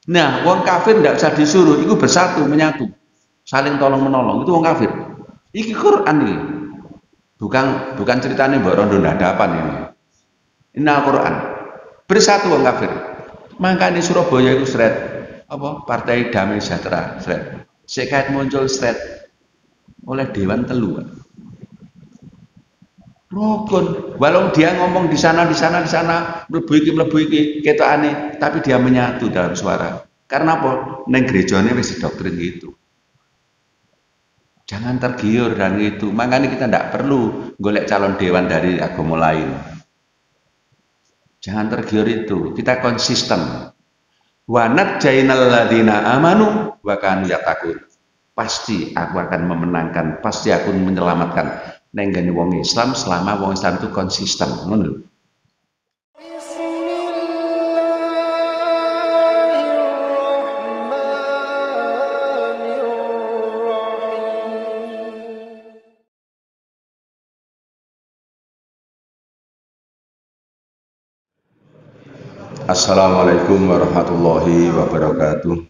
Nah, wong kafir tidak usah disuruh, itu bersatu, menyatu, saling tolong menolong. Itu wong kafir. Iki Quran ini, bukan ceritanya Mbak Rondo hadapan ini. Ini Al-Quran. Bersatu wong kafir. Makanya Surabaya itu seret apa? Partai Damai Sejahtera seret. Sekait muncul seret oleh Dewan Telu. Rukun. Walau dia ngomong di sana, mlebu iki, ketokane, tapi dia menyatu dalam suara. Karena apa? Neng gerejane wis didoktrin gitu. Jangan tergiur dan itu. Makanya kita tidak perlu golek calon dewan dari agama lain. Jangan tergiur itu. Kita konsisten. Wa najjainal ladzina amanu wa kanu yattaqun. Pasti aku akan memenangkan, pasti aku menyelamatkan nenggane wong Islam selama wong Islam itu konsisten. Ngono. Assalamualaikum warahmatullahi wabarakatuh.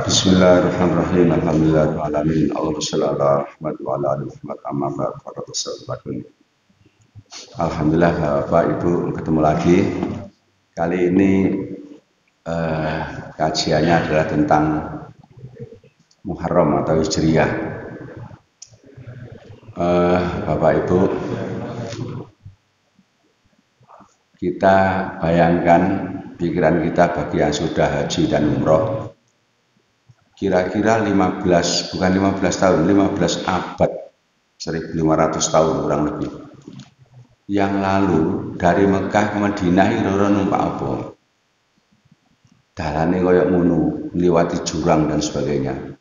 Bismillahirrahmanirrahim. Alhamdulillahirrahmanirrahim. Allahumma sholli ala Muhammad wa ala ali Muhammad amma ba'du. Alhamdulillah Bapak Ibu ketemu lagi. Kali ini kajiannya adalah tentang Muharram atau Hijriyah. Bapak Ibu, kita bayangkan pikiran kita bagi yang sudah haji dan umroh, kira-kira 15 tahun, 15 abad, 1500 tahun kurang lebih yang lalu dari Mekah ke Madinah itu numpak apa? Dalane koyok ngono, lewati jurang dan sebagainya.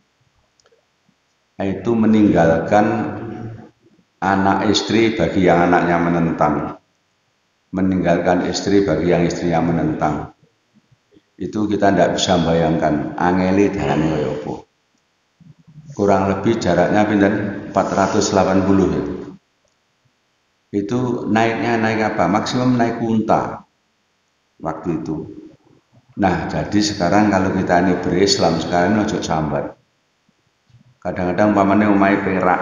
Itu meninggalkan anak istri bagi yang anaknya menentang, meninggalkan istri bagi yang istrinya menentang. Itu kita tidak bisa membayangkan angeli dalane koyo apa. Kurang lebih jaraknya pinten 480 ya. Itu naiknya naik apa? Maksimum naik unta waktu itu. Nah, jadi sekarang kalau kita ini berislam sekarang ini ojo sambat. Kadang-kadang umpamanya umai Perak,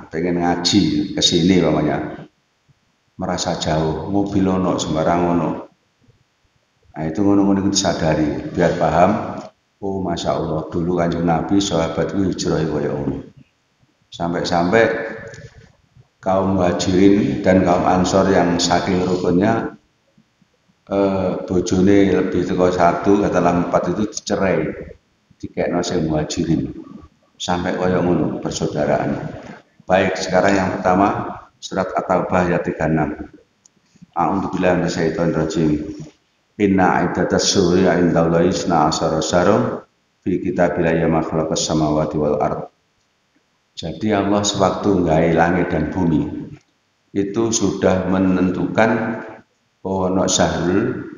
pengen ngaji ke sini umpamanya, merasa jauh, mobil ono sembarang ono. Nah, itu ngono-ngono disadari, biar paham. Oh, masya Allah, dulu Kanjeng Nabi sahabatku hijrah kaya ngono. Sampai-sampai kaum Muhajirin dan kaum Ansor yang saking rukunnya, bojone lebih teko satu, katalah 4 itu dicerai, dikekno sing Muhajirin. Sampai kaya ngono persaudaraan. Baik, sekarang yang pertama surat At-Taubah ayat 36. A'udzubillahi minasyaitonir rajim. Inna iddatas syuhuri 'indallahi 12 syahran fi kitabillahi ma khalaqas samawati wal ard. Jadi Allah sewaktu nggawe langit dan bumi itu sudah menentukan ono syahrul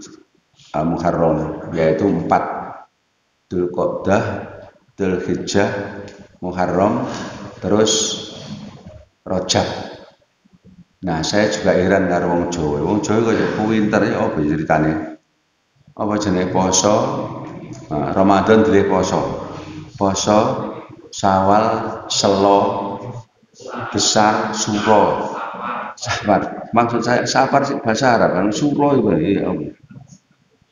Muharram, yaitu 4. Dzulqa'dah, Dzulhijjah, Muharram, terus Rajab. Nah, saya juga heran karo wong Jawa. Wong Jawa kaya pinter ya apa ceritane? Apa jenenge poso? Nah, Ramadan dile poso. Poso, Syawal, Selo, Besar, Suro. Safar. Maksud saya Safar sih bahasa Arab, kan Suro itu ya.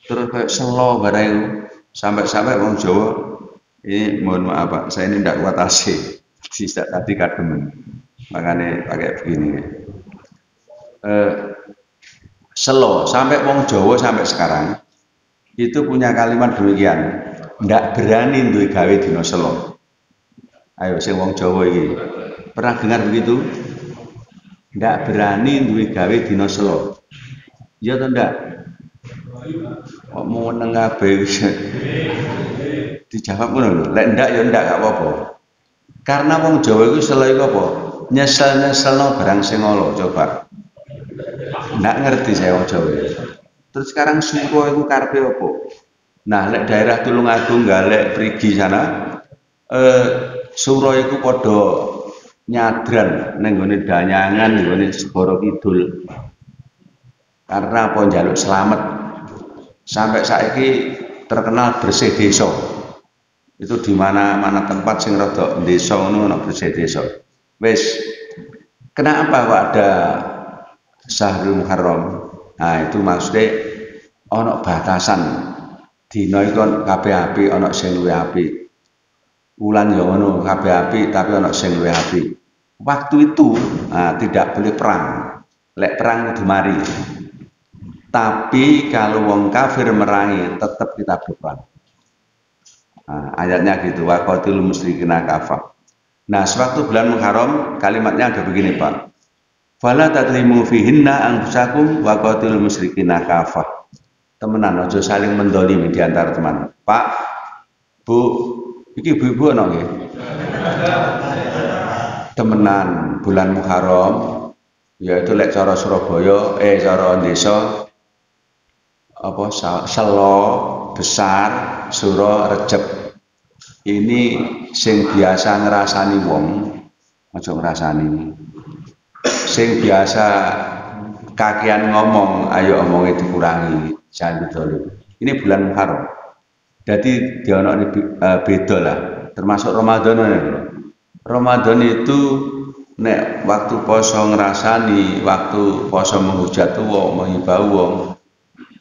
Terus kayak Selo barang itu. Sampai-sampai wong Jawa ini mohon maaf Pak, saya ini tidak kuat AC. Tidak tadi kademen. Makanya pakai begini. Selo sampai wong Jawa sampai sekarang itu punya kalimat demikian, ndak berani duwe gawe dina Selo. Ayo sing wong Jawa iki pernah dengar begitu? Ndak berani duwe gawe dina Selo. Iya atau ndak? Kok mau meneng kabeh dijawab ngono lho. Lek ndak ya ndak gak apa-apa. Karena wong Jawa iku Selo iku apa? Nyesel-nyeselno barang sing ala, coba. Nggak ngerti saya wong Jawa. Terus sekarang Suro itu karepe apa? Nah, lek daerah Tulungagung galek Prigi sana, Suro itu padha nyadran ning gone Danyangan, ning gone Segara Kidul. Karena apa njaluk selamat. Sampai saiki terkenal bersih desa. Itu di mana tempat sing rada desa ngono ana bersih desa. Wis, kenapa kok ada Syahrul Muharram? Nah, itu maksudnya ana batasan. Dina iku kabeh apik, ana sing luwih apik. Wulan ya ngono, kabeh apik tapi ana sing luwih apik. Waktu itu tidak boleh perang. Lek perang kudu mari. Tapi kalau wong kafir merangi, tetap kita berperang. Nah, ayatnya gitu, wa qatilul musyrikina kafah. Nah, sewaktu bulan Muharram, kalimatnya ada begini, Pak. Fala tadlimu fihinna anfusakum wa qatilul musyrikina kafah. Temenan aja saling mendolimi di antara teman. Pak, Bu, iki ibu-ibu ana nggih? Temenan bulan Muharram, yaitu lek cara Surabaya, cara desa apa Selo besar Suro Rejeb ini sing biasa ngrasani wong aja ngrasani sing biasa kakean ngomong ayo omongnya dikurangi jangan didolim. Ini bulan Muharram jadi dia ono beda lah termasuk Ramadan. Ramadan itu nek waktu poso ngrasani waktu poso menghujat wong menghibau wong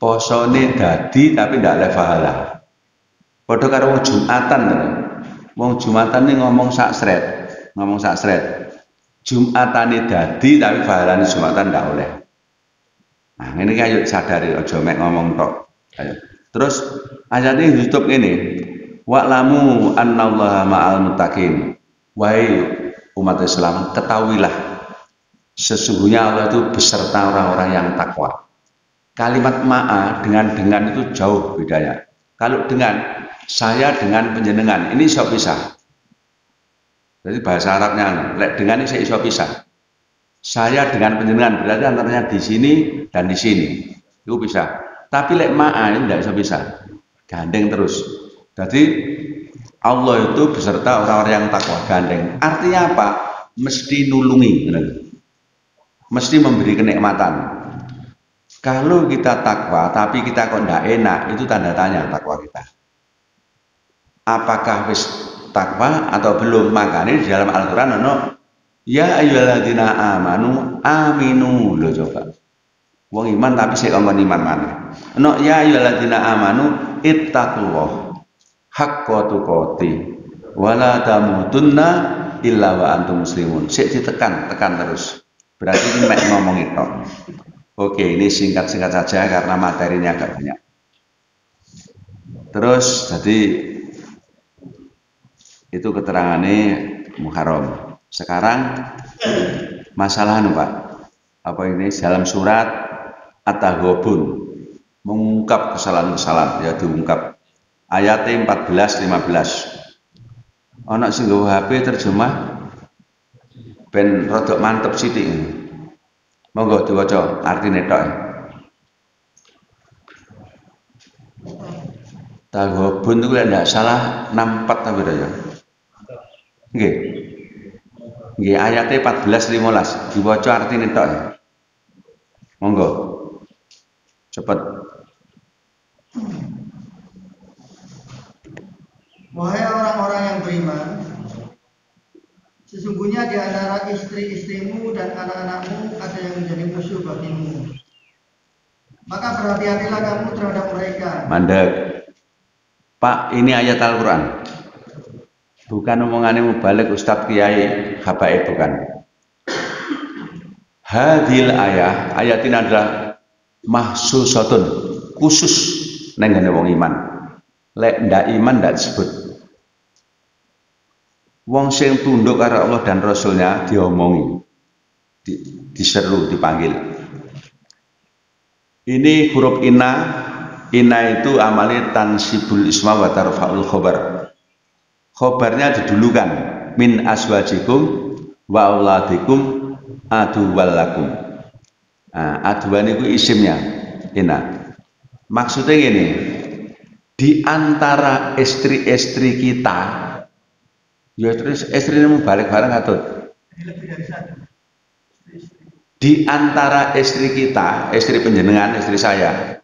posone dadi tapi ndak oleh pahala. Padha karo wong Jumatan. Wong Jumatan ini ngomong sak sret. Jumatane dadi tapi pahalane Jumatan ndak oleh. Nah, ini ayo sadari aja mek ngomong tok. Ayo. Terus ayatnya ditutup ini. Wa'lamu annallaha ma'al muttaqin. Wahai umat Islam, ketahuilah sesungguhnya Allah itu beserta orang-orang yang takwa. Kalimat ma'a dengan itu jauh bedanya. Kalau dengan saya dengan penjenengan ini iso pisah. Jadi bahasa Arabnya lek dengan ini saya iso pisah. Saya dengan penjenengan berarti antaranya di sini dan di sini. Itu bisa. Tapi lek ma'a ini tidak iso pisah. Gandeng terus. Jadi Allah itu beserta orang-orang yang takwa, gandeng. Artinya apa? Mesti nulungi. Mesti memberi kenikmatan. Kalau kita takwa, tapi kita kok tidak enak, itu tanda tanya takwa kita. Apakah wis takwa atau belum? Makanya di dalam Al-Quran ada, ya ayyuhalladzina amanu aminu. Loh coba. Wong iman tapi saya ngomong iman mana? No, ya ayyuhalladzina amanu ittaqullah haqqa tuqati wala tamutunna illa wa antum muslimun. Sik ditekan terus. Berarti ini mek ngomong itu. Oke, ini singkat-singkat saja karena materinya agak banyak. Terus, jadi itu keterangannya Muharram. Sekarang masalah Pak, apa ini dalam surat At-Taghabun mengungkap kesalahan-kesalahan, ya diungkap. Ayatnya 14-15. Ana sing nggawa HP terjemah ben rodok mantep sithik. Monggo diwaca artine tok. Taghabun itu tidak salah 64 tapi ya. Nggih. Nggih ayate 14-15 diwaca artine tok. Monggo. Cepet. Wahai orang-orang yang beriman, sesungguhnya di antara istri-istrimu dan anak-anakmu ada yang menjadi musuh bagimu. Maka berhati-hatilah kamu terhadap mereka. Mandek. Pak, ini ayat Al-Quran. Bukan omongannya mubalik Ustadz Kiai Habaib, bukan. Hadil ayat ini adalah mahsusatun, khusus nenggane wong iman. Lek ndak iman ndak disebut. Wong sing tunduk karo Allah dan Rasulnya diomongi, diseru, dipanggil. Ini huruf inna itu amali tansibul isma wa tarfa'ul khobar. Khobarnya didulukan min aswajikum wa auladikum aduwallakum. Nah, aduan itu isimnya inna. Maksudnya gini, di antara istri-istri kita ya terus istrimu balik bareng atau di antara istri kita, istri penjenengan, istri saya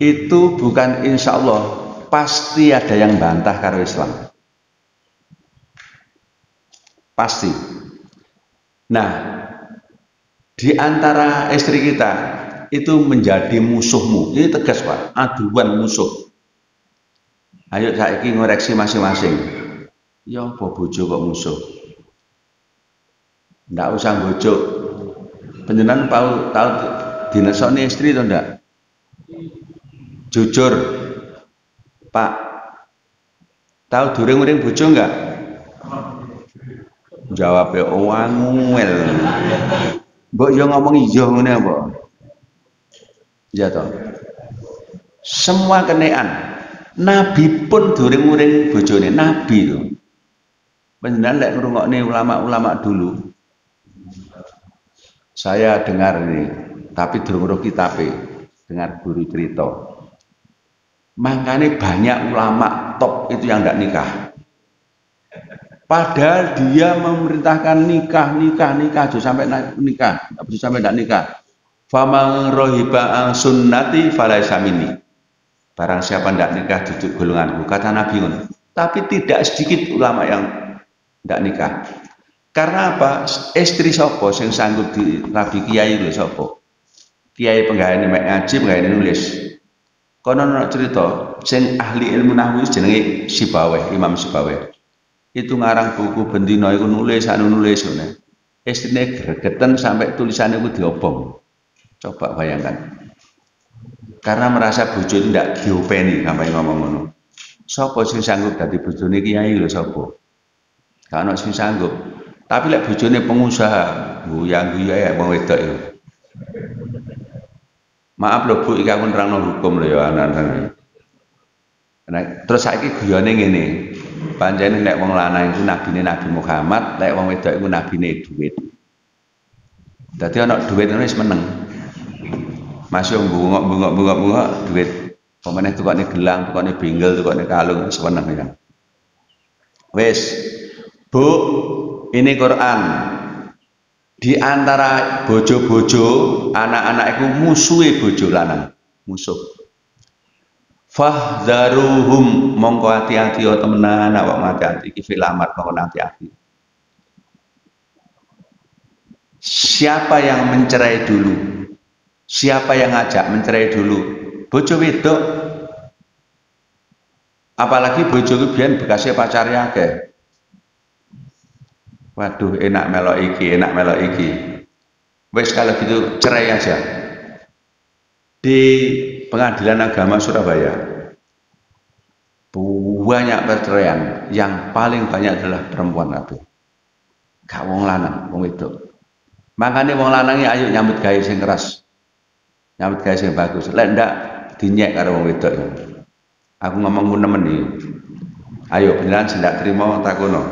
itu bukan insya Allah, pasti ada yang bantah karo Islam. Pasti. Nah, di antara istri kita itu menjadi musuhmu. Ini tegas Pak, aduan musuh. Ayo saiki ngoreksi masing-masing. Ya apa bojo kok musuh? Ndak usah bojo. Panjenengan tahu dinesoni istri atau ndak? Jujur, Pak. Tahu durung-uring bojo enggak? Jawabnya wangel. Mbok yo ngomong iya ngene apa? Ya toh. Semua kenaan. Nabi pun durung-uring bojone, nabi to. Panjenengan lek ngrungokne ulama-ulama dulu. Saya dengar ini, tapi durung roh kitabe, dengar guru cerita. Makanya banyak ulama top itu yang tidak nikah. Padahal dia memerintahkan nikah, jauh sampai nikah, jauh sampai tidak nikah. Faman rohiba sunnati falaisa minni. Barang siapa tidak nikah duduk golonganku, kata Nabi. Tapi tidak sedikit ulama yang tidak nikah. Karena apa? Istri sopo sing sanggup di rabi kiai lho sopo. Kiai penggayane mek ngaji, penggayane nulis. Kono ana cerita sing ahli ilmu nahwu jenenge Sibaweh, Imam Sibaweh. Itu ngarang buku bendina iku nulis anu nulis ngene. Istrine gregeten sampai tulisannya iku diobong. Coba bayangkan. Karena merasa bojo itu tidak diopeni sampai ngomong ngono. Sopo sing sanggup dadi bojone kiai lho sopo? Gak ono sing sanggup. Tapi lek bojone pengusaha, guyang-guyang ya wong wedok itu. Maaf lho Bu, iki aku nerangno hukum lho ya anak-anak. Nah, terus saiki guyone ngene. Pancene lek wong lanang iku nabine Nabi Muhammad, lek wong wedok iku nabine duit. Dadi ana duit ngono wis meneng. Masih bungok duit. Pemene tukane gelang, tukane binggel, tukane kalung wis meneng ya. Wis. Bu, ini Quran. Di antara bojo-bojo, anak-anak itu musuhi bojo lanang, musuh. Fahdharuhum, mongko hati-hati ya temenan, awak hati-hati iki filamat mongko hati-hati. Siapa yang mencerai dulu? Siapa yang ngajak mencerai dulu? Bojo wedok. Apalagi bojo ku biyen bekasnya pacare akeh. Waduh, enak melok iki. Wes kalau gitu cerai aja. Di Pengadilan Agama Surabaya banyak perceraian, yang paling banyak adalah perempuan kabeh. Gak wong lanang, wong wedok. Makanya wong lanang ayo nyambut gawe sing keras. Nyambut gawe sing bagus. Lek ndak dinyek karo wong wedok. Aku ngomong nemen iki. Ayo beneran sing ndak trimo takono.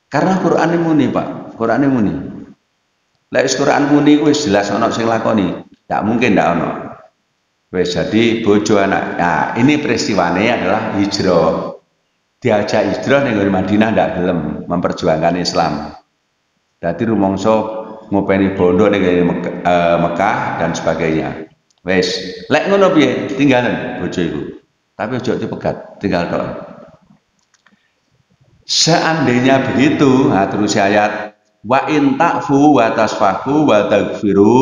Karena Quran ini muni Pak, Quran ini muni. Lek Quran muni wis jelas ana sing lakoni. Tidak mungkin tidak ono. Wis jadi bojo anak. Nah, ini peristiwane adalah hijrah. Diajak hijrah ning Madinah ndak gelem memperjuangkan Islam. Dadi rumangsa ngopeni bondo ning Mekah dan sebagainya. Wis, lek ngono piye? Tinggalan bojo iku. Tapi ojo dipegat, tinggal tok. Seandainya begitu, nah terus ayat wa in ta'fu wa tasfahu wa taghfiru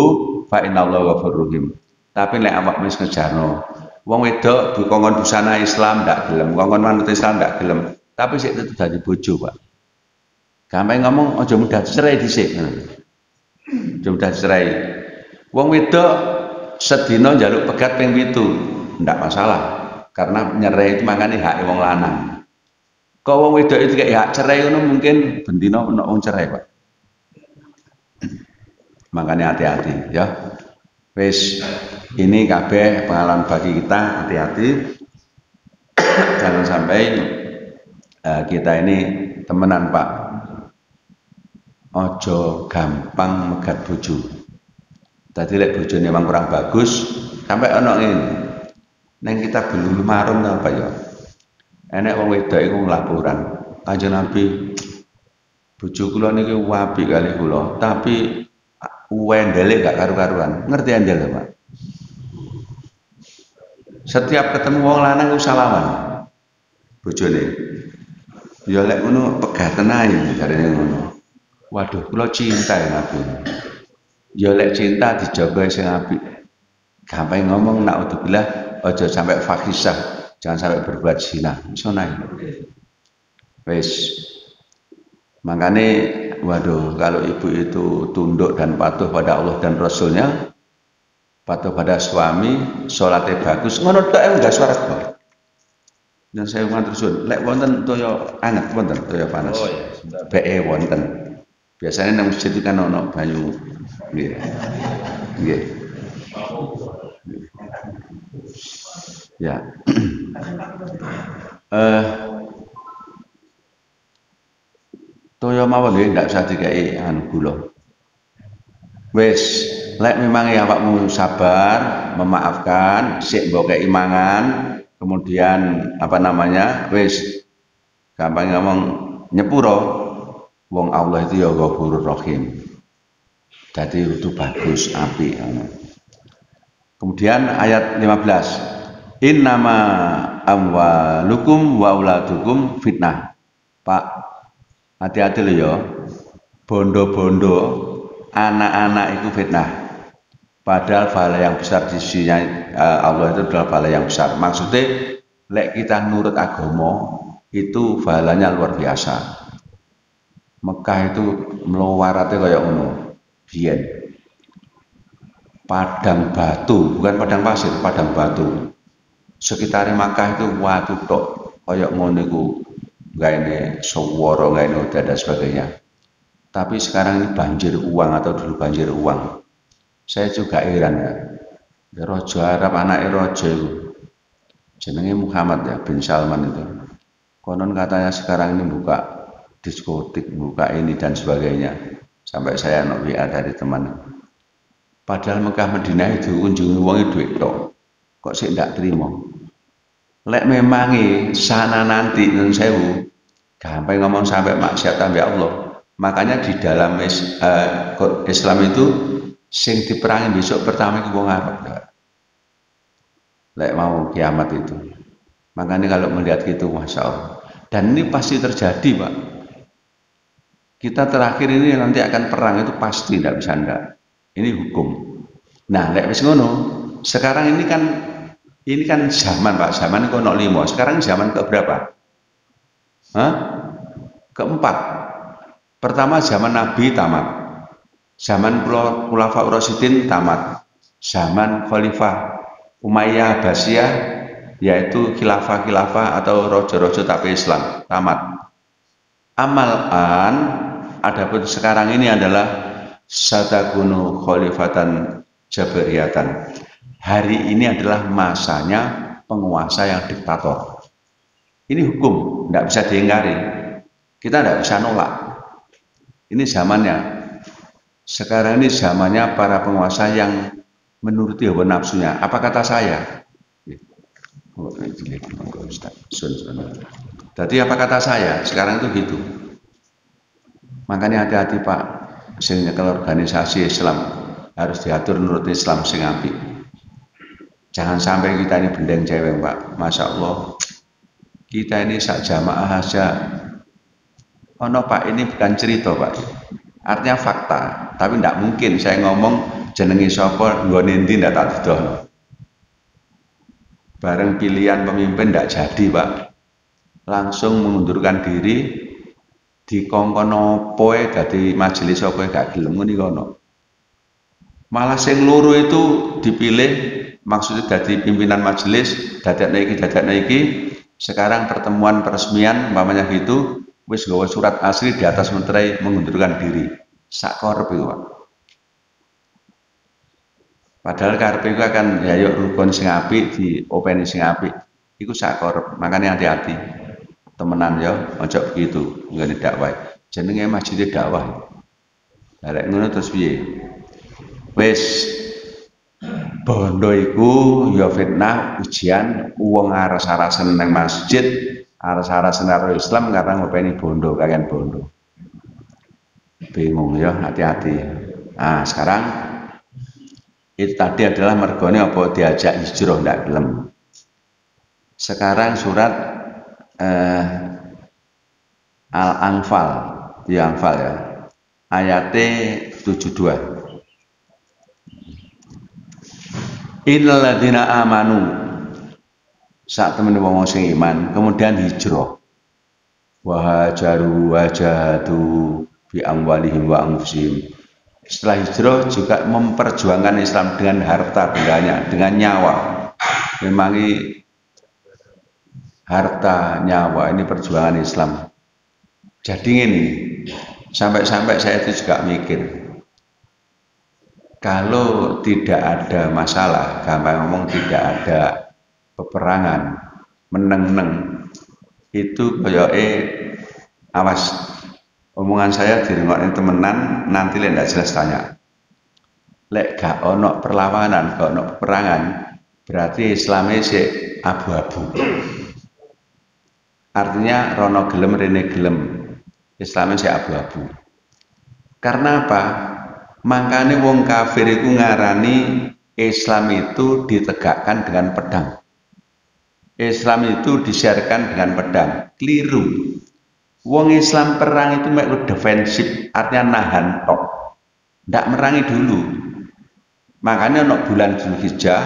fa innallaha ghafurur rahim. Tapi lek awak wis ngejarno, wong wedok dikongkon busana Islam ndak gelem, kongkon manut Islam ndak gelem, tapi sik tetep dadi bojo, Pak. Gampang ngomong aja mudah cerai dhisik. Aja mudah cerai. Wong wedok sedina njaluk pegat ping 7, ndak masalah. Karena nyerai itu makane hak wong lanang. Kok wong wedok itu kayak hak cerai ngono mungkin bendina ono wong cerai, Pak. Makanya hati-hati ya. Wis ini kabeh pengalaman bagi kita, hati-hati. Jangan sampai kita ini temenan, Pak. Ojo gampang megat bojo. Tadi lek bojone memang kurang bagus, sampai ono ngene. Neng kita belum marung apa ya? Enek wong wedok iku laporan, Kanjeng Nabi, bojo kula niki apik kali kula, tapi wendele gak karu-karuan. Ngerti endel, Pak? Setiap ketemu wong lanang ku salaman. Bojone. Ya lek ngono pegatan ae jarene ngono. Waduh, kula cinta ya Nabi. Ya lek cinta dijaga sing apik. Gampang ngomong naudzubillah aja sampai fahisah, jangan sampai berbuat zina. Iso nae. Wis. Makanya, waduh, kalau ibu itu tunduk dan patuh pada Allah dan Rasulnya, patuh pada suami, sholatnya bagus, ngono tok enggak suara kok. Dan saya matur suwun, lek wonten toya anget wonten toya panas. Oh ya, BE wonten. Biasanya nang masjid itu kan ono banyu. Nggih. Nggih. Ya. Toya mawon nggih ndak usah dikai anu gula. Wis, lek memang ya awakmu sabar, memaafkan, sik mbok kei mangan, kemudian apa namanya? Wis gampang ngomong nyepuro. Wong Allah itu ya Ghafurur Rahim. Jadi itu bagus, apik. Kemudian ayat 15. Innama amwalukum wa auladukum fitnah. Pak, hati-hati lho ya. Bondo-bondo anak-anak itu fitnah. Padahal pahala yang besar di sisinya Allah itu adalah pahala yang besar. Maksudnya, lek kita nurut agama itu pahalanya luar biasa. Mekah itu meluwarate kaya ngono. Biyen. Padang batu, bukan padang pasir, padang batu. Sekitar Makkah itu watu tok kaya ngono iku gaene swara, gaene udan dan sebagainya. Tapi sekarang ini banjir uang atau dulu banjir uang. Saya juga heran ya. Raja Arab anake raja itu. Jenenge Muhammad ya bin Salman itu. Konon katanya sekarang ini buka diskotik, buka ini dan sebagainya. Sampai saya nok WA dari teman. Padahal Mekah Madinah itu kunjungi uangnya duit tok. Kok sih ndak terima? Lek memangi sana nanti nun sewu, gampang ngomong sampai maksiat tambah Allah. Makanya di dalam Islam itu sing diperangi besok pertama itu wong Arab. Lek mau kiamat itu. Makanya kalau melihat gitu, masya Allah. Dan ini pasti terjadi, Pak. Kita terakhir ini nanti akan perang itu pasti, tidak bisa enggak. Ini hukum. Nah, lek wis ngono. Sekarang ini kan zaman, Pak. Zaman itu ono 5. Sekarang zaman ke berapa? Keempat. Pertama zaman Nabi tamat. Zaman Khulafaur Rasyidin tamat. Zaman Khalifah Umayyah Abbasiyah yaitu khilafah atau rojo-rojo tapi Islam tamat. Amalan adapun sekarang ini adalah satakunu khalifatan jabariyatan. Hari ini adalah masanya penguasa yang diktator. Ini hukum, tidak bisa diingkari. Kita tidak bisa nolak. Ini zamannya. Sekarang ini zamannya para penguasa yang menuruti hawa nafsunya. Apa kata saya? Jadi apa kata saya? Sekarang itu gitu. Makanya hati-hati Pak. Sehingga kalau organisasi Islam harus diatur menurut Islam sing apik. Jangan sampai kita ini bendeng cewek Pak. Masya Allah. Kita ini sak jamaah aja. Oh no Pak, ini bukan cerita Pak. Artinya fakta. Tapi tidak mungkin saya ngomong jenengi sapa nggone ndi ndak tak didono. Bareng pilihan pemimpin ndak jadi, Pak. Langsung mengundurkan diri dikongkon opoe dadi majelis apa gak gelem ngene kono. Malah sing loro itu dipilih maksudnya dadi pimpinan majelis, dadakne iki. Sekarang pertemuan peresmian umpamanya gitu wis gawa surat asli di atas menteri mengundurkan diri. Sak korep iku, Pak. Padahal karepe iku akan ya yuk rukun sing apik di openi sing apik. Iku sak korep. Makanya hati-hati. Temenan ya, ojo begitu. Enggak dakwah. Jenenge masjid dakwah. Lah lek ngono terus piye? Wis bondo iku ya fitnah ujian wong aras-arasen nang masjid, aras-arasen karo Islam karena ngopeni bondo kalian bondo. Bingung ya, hati-hati. Nah, sekarang itu tadi adalah mergone apa diajak hijrah ndak gelem. Sekarang surat Al-Anfal, ya Anfal ya. Ayate 72. Innal ladzina amanu, saat temen wong sing iman kemudian hijrah. Wa hajaru wa jahadu bi amwalihim wa anfusihim. Setelah hijrah juga memperjuangkan Islam dengan harta bendanya, dengan nyawa. Memang harta, nyawa ini perjuangan Islam. Jadi ini sampai-sampai saya itu juga mikir, kalau tidak ada masalah, gampang ngomong tidak ada peperangan, meneng-neng, itu koyoke awas omongan saya dirungokne temenan, nanti lek ndak jelas tanya. Lek gak ono perlawanan, gak ono peperangan, berarti Islamnya sik abu-abu. Artinya rono gelem rene gelem, Islamnya sik abu-abu. Karena apa? Makanya wong kafir itu ngarani Islam itu ditegakkan dengan pedang. Islam itu disiarkan dengan pedang. Keliru. Wong Islam perang itu mek defensif, artinya nahan tok. Ndak merangi dulu. Makanya untuk bulan Dzulhijjah,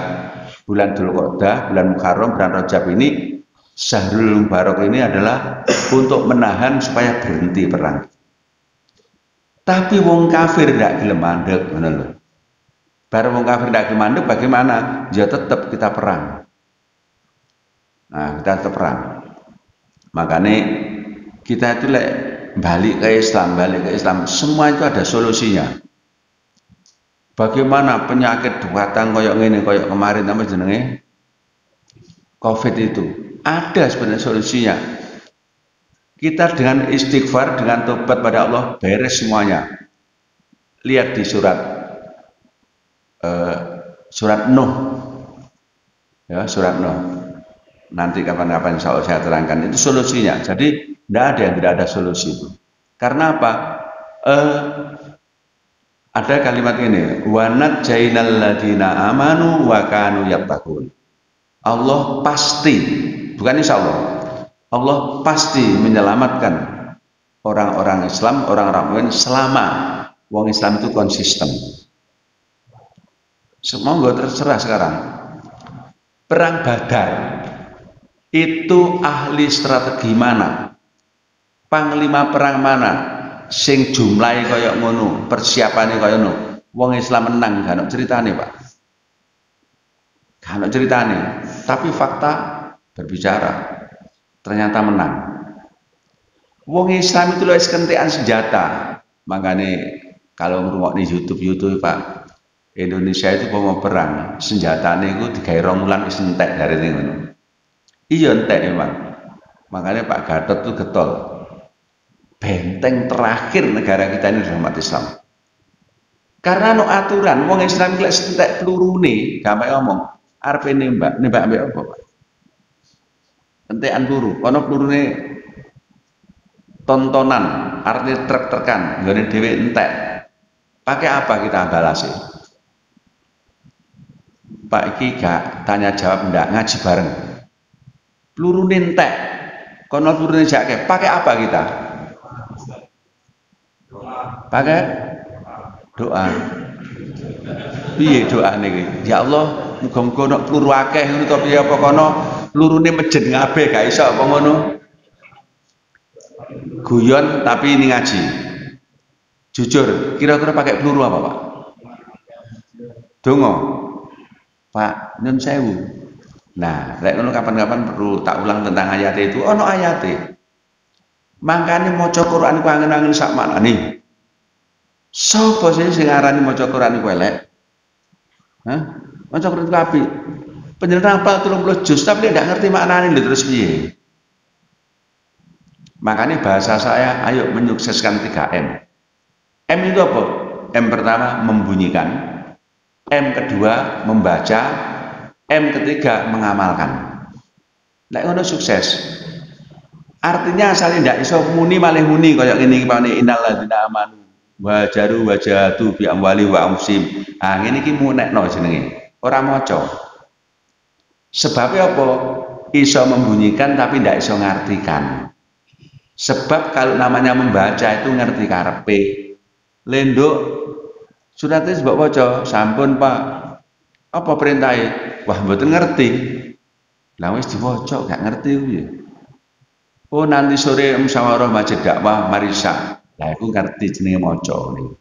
bulan Dzulqa'dah, bulan Muharram, bulan Rajab ini, Syahrul Mubarak ini adalah untuk menahan supaya berhenti perang. Tapi wong kafir tidak gelem mandek, ngono lho. Baru wong kafir tidak gelem mandek bagaimana? Ya tetap kita perang. Nah, kita tetap perang. Makanya kita itu balik ke Islam, semua itu ada solusinya. Bagaimana penyakit datang koyok ngene, koyok kemarin apa jenenge? Covid itu. Ada sebenarnya solusinya. Kita dengan istighfar, dengan tobat pada Allah, beres semuanya. Lihat di surat Nuh. Ya, surat Nuh. Nanti kapan-kapan insya Allah saya terangkan. Itu solusinya. Jadi, tidak ada yang tidak ada solusi itu. Karena apa? Ada kalimat ini. Wa najjainal ladzina amanu wa kanu yattaqun. Allah pasti, bukan insya Allah. Allah pasti menyelamatkan orang-orang Islam, orang-orang mukmin selama wong Islam itu konsisten. Semua nggak terserah sekarang. Perang Badar itu ahli strategi mana? Panglima perang mana? Sing jumlahe kaya ngono, persiapane kaya ngono. Wong Islam menang, gak ono ceritane, Pak. Gak ono ceritane. Tapi fakta berbicara. Ternyata menang. Wong Islam itu lho kentekan senjata. Makanya kalau ngrungokne YouTube Pak, Indonesia itu mau perang, senjatane iku digawe romulan wis entek dari ngono. Iya entek memang. Makanya Pak Gatot itu getol. Benteng terakhir negara kita ini adalah umat Islam. Karena no aturan wong Islam lek entek pelurune, gampang ngomong, arepe nembak ambek apa, Pak? Entekan peluru, ana pelurune tontonan, artinya trek-trekan, nggone dhewe entek. Pakai apa kita balasi? Pak iki gak tanya jawab ndak, ngaji bareng. Pelurune entek. Kono pelurune jake, pakai apa kita? Pakai doa. Piye doane iki? Ya Allah, muga-muga ana peluru akeh ngono to piye apa kono pelurune mejen kabeh gak iso apa ngono. Guyon tapi ini ngaji. Jujur, kira-kira pakai peluru apa, Pak? Dongo. Pak, nyun sewu. Nah, lek ngono kapan-kapan perlu tak ulang tentang ayat itu. Ono ayate. Mangkane maca Quran ku angen-angen sak maknane. Sapa sih sing ngarani maca Quran iku elek? Hah? Maca Quran ku apik. Penjelasan apa 30 juz tapi tidak ngerti maknane lho terus piye? Makanya bahasa saya ayo menyukseskan 3M. M itu apa? M pertama membunyikan, M kedua membaca, M ketiga mengamalkan. Nek ngono sukses. Artinya asale ndak iso muni malih muni kaya ngene iki Pak innal ladzina amanu wajaru wajatu bi amwali wa anfusihim. Ah ngene iki munekno jenenge. Ora maca. Sebabnya apa? iso membunyikan tapi tidak iso ngartikan. Sebab kalau namanya membaca itu ngerti karepe. Lenduk suratnya sebab waca, sampun Pak. Apa perintahnya? Wah, mboten ngerti. Lah wis diwaca gak ngerti piye. Oh, nanti sore musyawarah masjid dakwah marisa. Lah aku ngerti jenenge maca niku.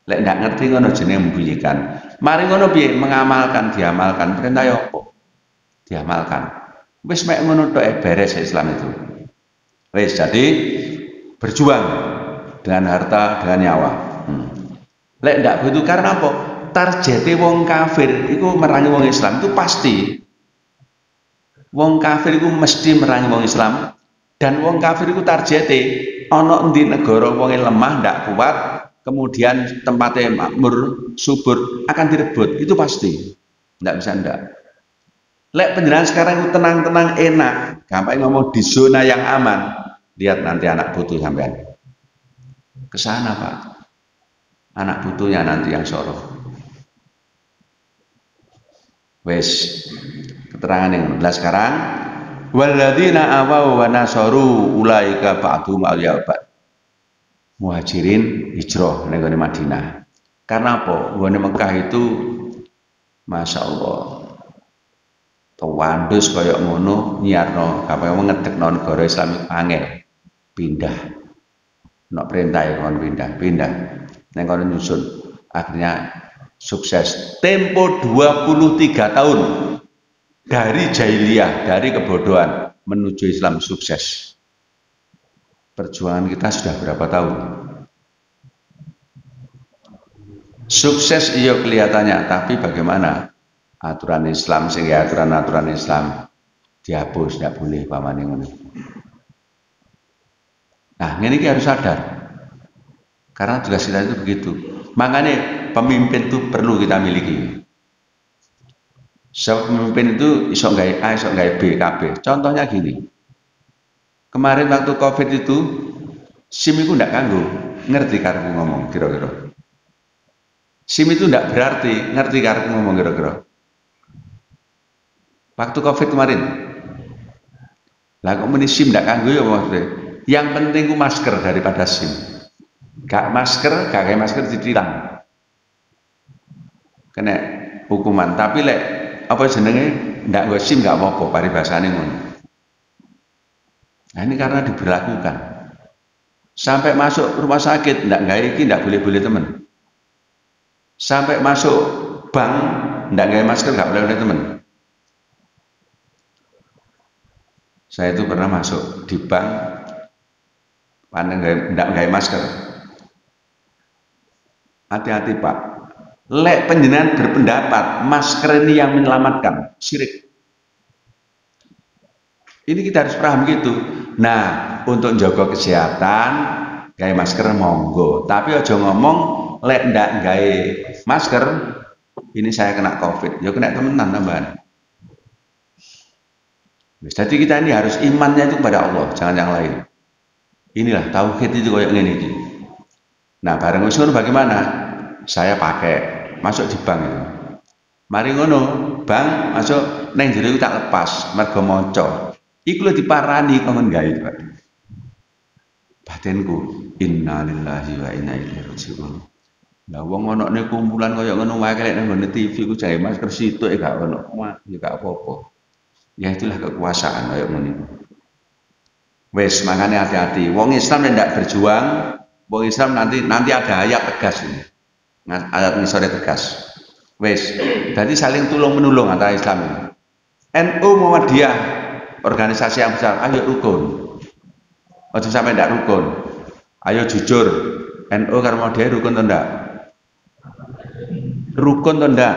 Lek ndak ngerti ngono jenenge membunyikan. Mari ngono piye mengamalkan, diamalkan perintah ya apa? Diamalkan. Wis mek ngono tok beres Islam itu. Wis jadi berjuang dengan harta, dengan nyawa. Lek ndak begitu karena apa? Targete wong kafir iku merangi wong Islam itu pasti. Wong kafir iku mesti merangi wong Islam dan wong kafir iku targete ana endi negara wong lemah ndak kuat kemudian tempatnya makmur subur akan direbut itu pasti. Ndak bisa ndak. Lek penjelasan sekarang itu tenang-tenang enak, gampang ngomong di zona yang aman. Lihat nanti anak putu sampean. Kesana Pak. Anak putunya nanti yang soroh. Wes keterangan yang belas sekarang walladzina awaw wa nasaru ulaika ba'dhum awliyaubad. Muhajirin hijrah ning Madinah. Karena apa? Wong Mekah itu Masya Allah tewandus kaya ngono nyiarno kabeh wong ngedekno negara Islam angel pindah. Nek perintah kon pindah ning kono nyusun akhirnya sukses tempo 23 tahun dari jahiliyah, dari kebodohan menuju Islam sukses. Perjuangan kita sudah berapa tahun? Sukses iya kelihatannya, tapi bagaimana aturan Islam sehingga aturan-aturan Islam dihapus, tidak boleh pamane ngono. Nah, ini harus sadar. Karena tugas kita itu begitu. Makanya pemimpin itu perlu kita miliki. Sebab pemimpin itu iso gawe A, iso gawe B, KB. Contohnya gini. Kemarin waktu Covid itu SIM itu ndak kanggo, ngerti karepku ngomong kira-kira. SIM itu ndak berarti ngerti karepku ngomong kira-kira. Waktu Covid kemarin. Lah kok meni SIM ndak kanggo ya maksudnya. Yang penting ku masker daripada SIM. Gak masker, gak kayak masker ditilang. Kena hukuman. Tapi lek apa jenenge ndak nggo SIM gak apa-apa paribasane ngono. Nah, ini karena diberlakukan. Sampai masuk rumah sakit ndak gawe iki ndak boleh-boleh temen. Sampai masuk bank ndak gawe masker gak boleh-boleh temen. Saya itu pernah masuk di bank pandang ndak gawe masker. Hati-hati Pak. Lek penjenengan berpendapat masker ini yang menyelamatkan, syirik. Ini kita harus paham gitu. Nah, untuk jaga kesehatan, gawe masker monggo. Tapi aja ngomong lek ndak gawe masker, ini saya kena Covid. Ya kena temenan tambahan. Jadi kita ini harus imannya itu kepada Allah, jangan yang lain. Inilah tauhid itu kayak ngene iki. Nah, bareng wis ngono bagaimana? Saya pakai masuk di bank itu. Mari ngono, bank masuk neng jero tak lepas mergo maca. Iku lho diparani kon gawe, Pak. Batinku innalillahi wa inna ilaihi raji'un. Lah wong ana ning kumpulan kaya ngono wae lek nang TV ku jae masker situk gak ono. Ya gak apa-apa. Ya itulah kekuasaan kaya ngono. Wes makanya hati-hati. Wong Islam yang tidak berjuang, wong Islam nanti ada ayat tegas ini. Ayat misalnya tegas. Wes, jadi saling tulung menulung antara Islam ini. NU Muhammadiyah, organisasi yang besar, ayo rukun. Ojo sampai tidak rukun. Ayo jujur. NU karo Muhammadiyah rukun atau enggak? Rukun atau enggak?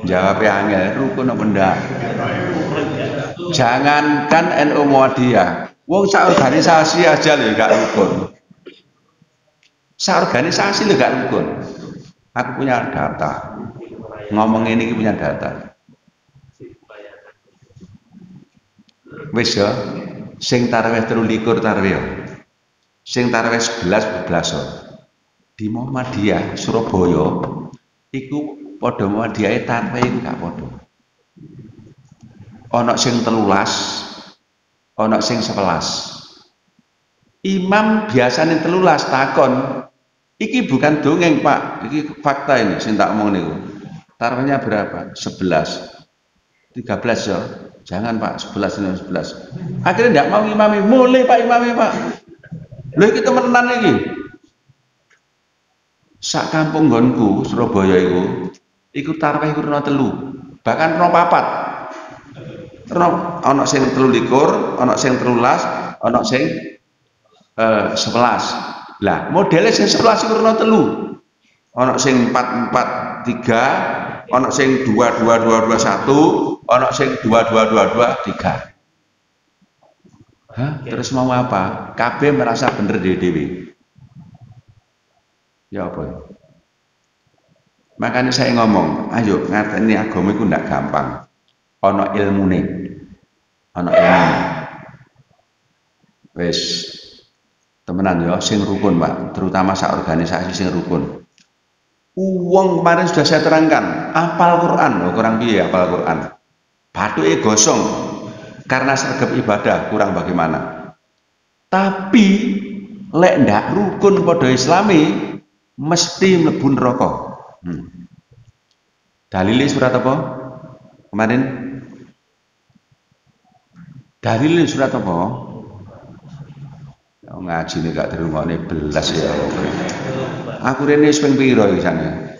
Jawabnya angel, rukun atau enggak? Jangankan NU Muhammadiyah, wong sak organisasi aja lho gak rukun. Sak organisasi lho gak rukun. Aku punya data. Ngomong ini punya data. Wis ya, sing tarawih 23 tarawih. Sing tarawih 11 di Muhammadiyah Surabaya iku padha Muhammadiyah tarawih gak padha. ana sing 13, ana sing 11. Imam biasanya 13 takon. Iki bukan dongeng, Pak. Iki fakta ini sing tak omong niku. Taruhnya berapa? 11. 13 ya. Jangan, Pak, 11 ini 11. Akhirnya tidak mau imami. Mulai, Pak, imami, Pak. Lho iki temenan iki. Sak kampung nggonku Surabaya iku tarawih iku ana 3. Bahkan ana 4. Ana sing 23, ana sing 13, ana sing 11. Lah, modelnya sing 11 iku ana 3. Ana sing 4-4-3, ana sing 2-2-2-2-1, ana sing 2-2-2-2-3. Hah? Terus mau apa? KB merasa bener dewi. Ya apa? Makanya saya ngomong, ayo ngerteni agama itu ndak gampang. Ana ilmune. Ana ilmune. Wis temenan ya sing rukun, Pak, terutama sak organisasi sing rukun. Uang kemarin sudah saya terangkan, apal Quran, oh, kurang piye apal Quran. Bathuke gosong karena sergap ibadah kurang bagaimana. Tapi lek ndak rukun padha Islami mesti mlebu neraka. Dalile surat apa? Kemarin dalile surat apa? Oh, ngaji ini gak dirungokne belas ya. Aku rene wis ping pira iki sana.